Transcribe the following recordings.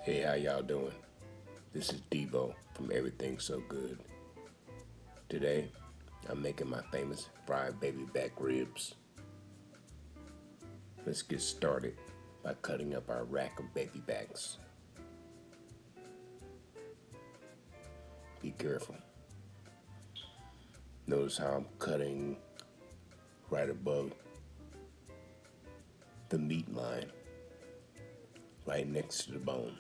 Hey, how y'all doing? This is Deebo from Everything So Good. Today, I'm making my famous fried baby back ribs. Let's get started by cutting up our rack of baby backs. Be careful. Notice how I'm cutting right above the meat line, right next to the bone.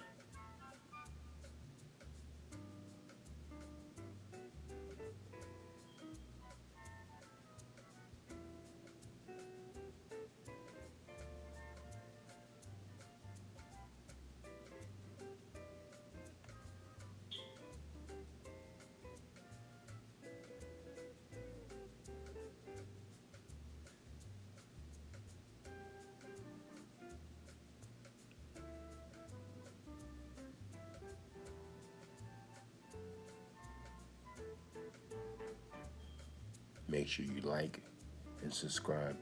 Make sure you like and subscribe.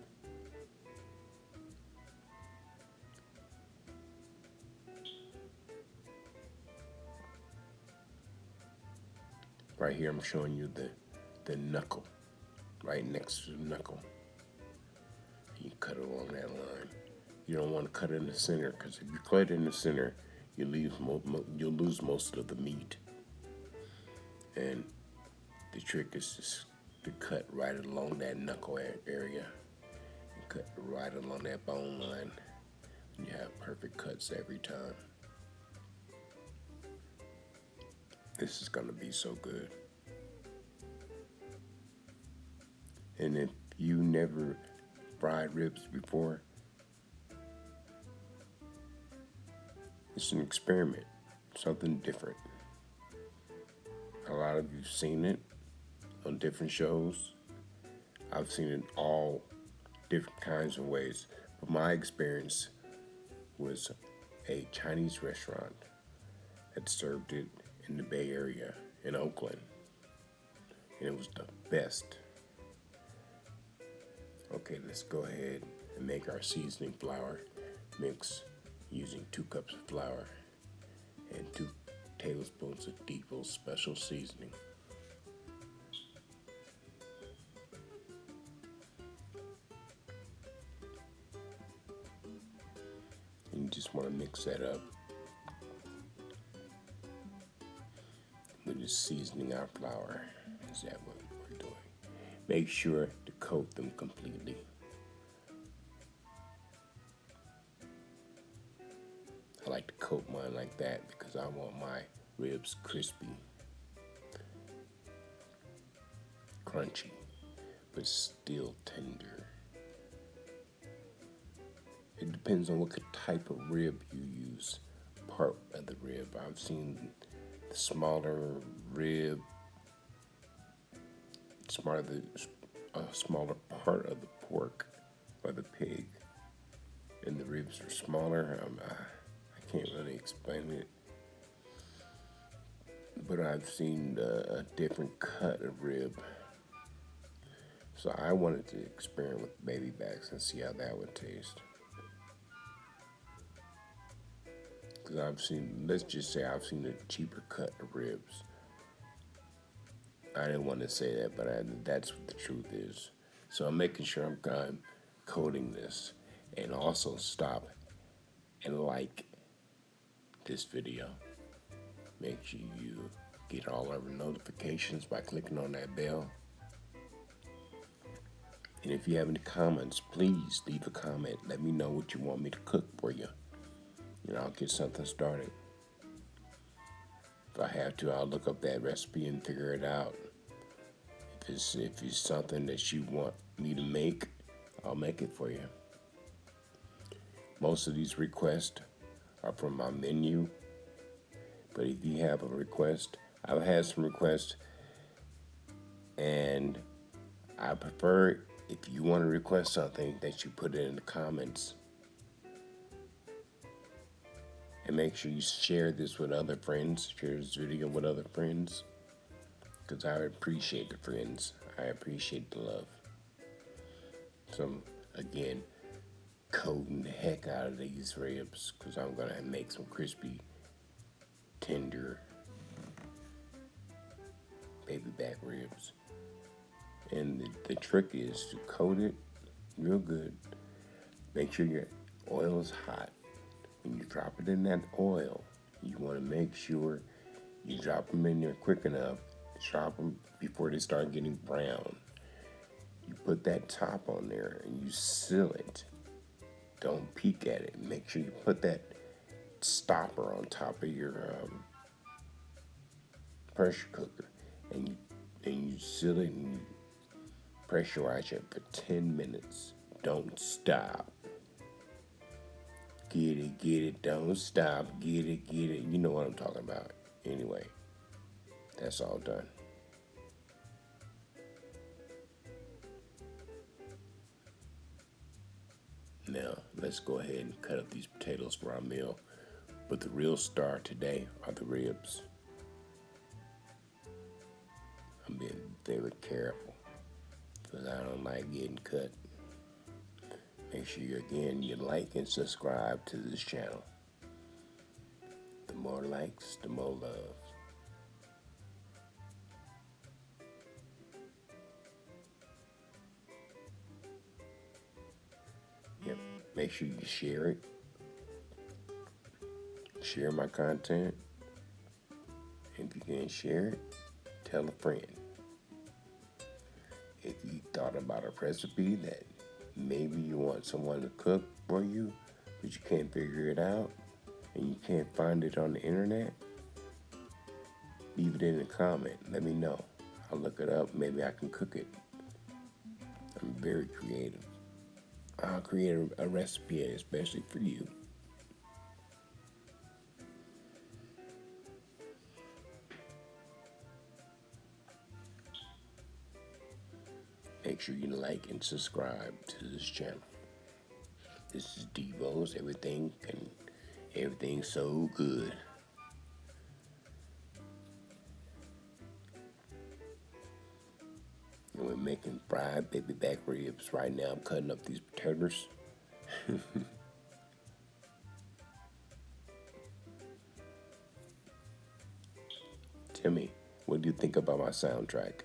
Right here, I'm showing you the knuckle, right next to the knuckle. You cut it along that line. You don't want to cut it in the center because if you cut it in the center, you'll lose most of the meat. And the trick is just to cut right along that knuckle area and cut right along that bone line. You have perfect cuts every time. This is gonna be so good. And if you never fried ribs before, it's an experiment, something different. A lot of you've seen it on different shows. I've seen it all different kinds of ways. But my experience was a Chinese restaurant that served it in the Bay Area in Oakland. And it was the best. Okay, let's go ahead and make our seasoning flour mix using 2 cups of flour and 2 tablespoons of Deebo's special seasoning. And you just want to mix that up. We're just seasoning our flour. Is that what we're doing? Make sure to coat them completely. I like to coat mine like that because I want my ribs crispy, crunchy, but still tender. It depends on what type of rib you use, part of the rib. I've seen the smaller rib, smaller part of the pork or the pig, and the ribs are smaller. I can't really explain it, but I've seen a different cut of rib. So I wanted to experiment with baby backs and see how that would taste. Because let's just say I've seen a cheaper cut of ribs. I didn't want to say that, but that's what the truth is. So I'm making sure I'm coating this, and also stop and like this video. Make sure you get all our notifications by clicking on that bell. And if you have any comments, please leave a comment. Let me know what you want me to cook for you. And I'll get something started. If I have to, I'll look up that recipe and figure it out. If it's something that you want me to make, I'll make it for you. Most of these requests are from my menu. But if you have a request, I've had some requests, and I prefer if you want to request something that you put it in the comments. And make sure you share this with other friends, share this video with other friends, because I appreciate the friends. I appreciate the love. So, again, coating the heck out of these ribs, because I'm going to make some crispy tender baby back ribs. And the trick is to coat it real good. Make sure your oil is hot. When you drop it in that oil, you want to make sure you drop them in there quick enough. Drop them before they start getting brown. You put that top on there and you seal it. Don't peek at it. Make sure you put that stopper on top of your pressure cooker, and you seal it and you pressurize it for 10 minutes. Don't stop. Get it, don't stop. Get it. You know what I'm talking about. Anyway, that's all done. Now, let's go ahead and cut up these potatoes for our meal. But the real star today are the ribs. I'm being very careful because I don't like getting cut. Make sure you like and subscribe to this channel. The more likes, the more love. Yep. Make sure you share it. Share my content. If you can't share it, tell a friend. If you thought about a recipe that maybe you want someone to cook for you, but you can't figure it out, and you can't find it on the internet, leave it in a comment. Let me know. I'll look it up. Maybe I can cook it. I'm very creative. I'll create a recipe especially for you. Make sure you like and subscribe to this channel. This is Deebo's Everything's so good. And we're making fried baby back ribs. Right now I'm cutting up these potatoes. Tell me, what do you think about my soundtrack?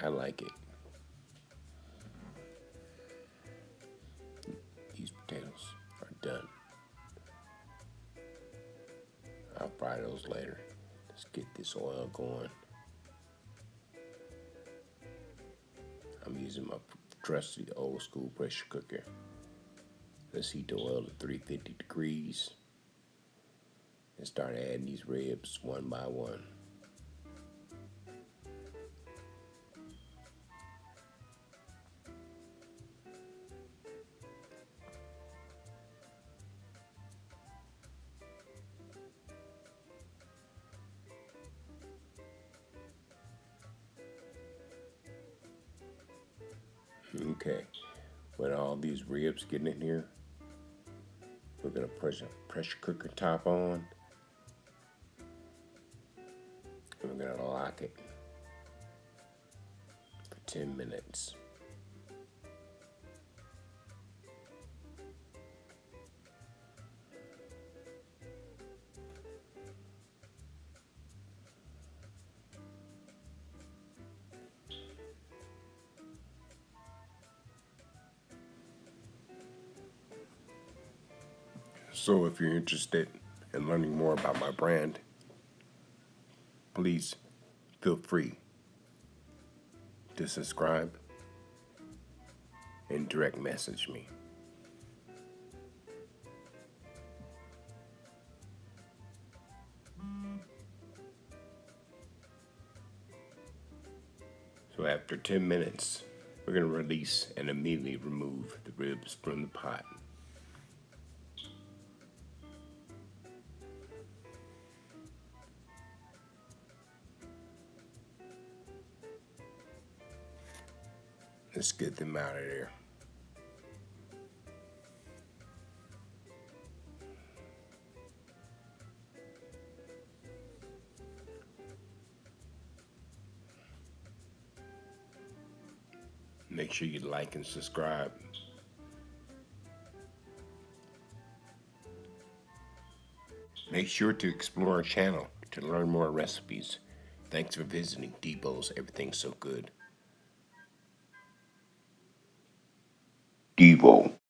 I like it. These potatoes are done. I'll fry those later. Let's get this oil going. I'm using my trusty old school pressure cooker. Let's heat the oil to 350 degrees and start adding these ribs one by one. Okay, with all these ribs getting in here, we're gonna press a pressure cooker top on, and we're gonna lock it for 10 minutes. So if you're interested in learning more about my brand, please feel free to subscribe and direct message me. So after 10 minutes, we're going to release and immediately remove the ribs from the pot. Let's get them out of there. Make sure you like and subscribe. Make sure to explore our channel to learn more recipes. Thanks for visiting Deebo's Everything's So Good. Deebo.